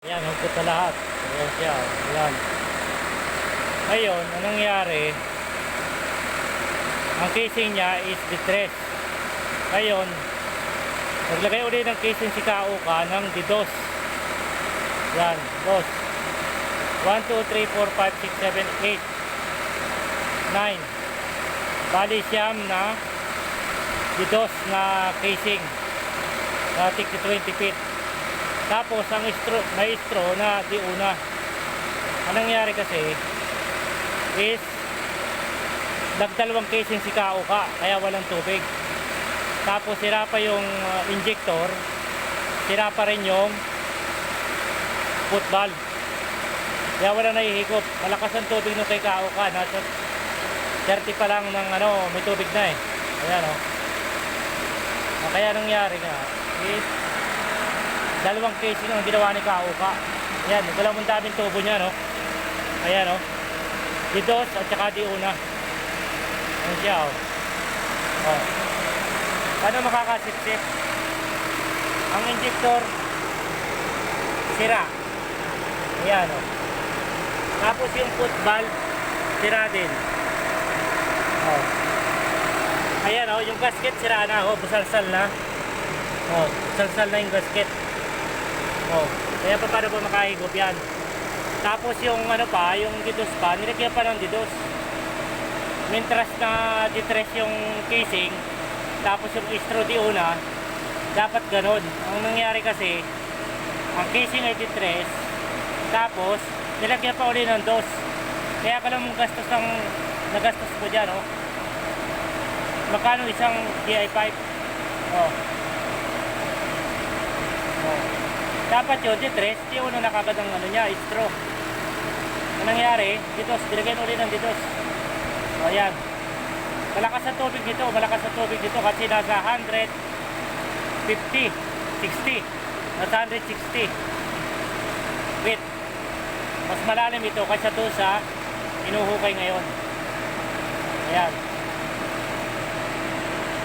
Ayan, hukot na lahat. Ayan siya. Ayan. Ngayon, anong nangyari? Ang casing niya is distress. Ngayon, naglagay ulit ng casing si Kauka ng didos. Yan, dos. 1, 2, 3, 4, 5, 6, 7, 8, 9. Bali siyam na didos na casing na tig 20 feet. Tapos ang maestro na di una. Anong nangyari kasi is nagdalawang casing si Kauka kaya walang tubig. Tapos sira pa yung injector, sira pa rin yung foot valve. Kaya walang nahihigop. Malakas ang tubig nung kay Kauka. Nasa 30 pa lang ng may tubig na eh. Ayan o. Kaya nangyari nga is dalawang casing ang ginawa ni Kauka. Ayan, dalawang daming tubo niya, no? Ayan, no? Didos at saka di una. Ayan siya, oh. Oh. Paano makakasip-sip? Ang injector sira. Ayan, oh. Tapos yung foot valve sira din. Oh. Ayan, oh, yung gasket sira na, oh, busalsal na. Oh, salsal na yung gasket. Oh, kaya pa paano ba makahigop yan? Tapos yung yung didos pa, nilagyan pa ng didos. Mintras na distress yung casing, tapos yung istro di una, dapat ganun. Ang nangyari kasi, ang casing ay distress, tapos nilagyan pa uli ng dos. Kaya ka lang mong nagastos mo dyan, oh. Magkano isang DI pipe? Oh. Oh. Dapat yun, distress, di una nakagad ang niya, istro. Ang nangyari, didos, dilagyan ulit ng didos. O ayan. Malakas ang tubig dito, kasi nasa 150, 60. Nasa 160 feet. Mas malalim ito kaysa doon sa inuhukay ngayon. Ayan.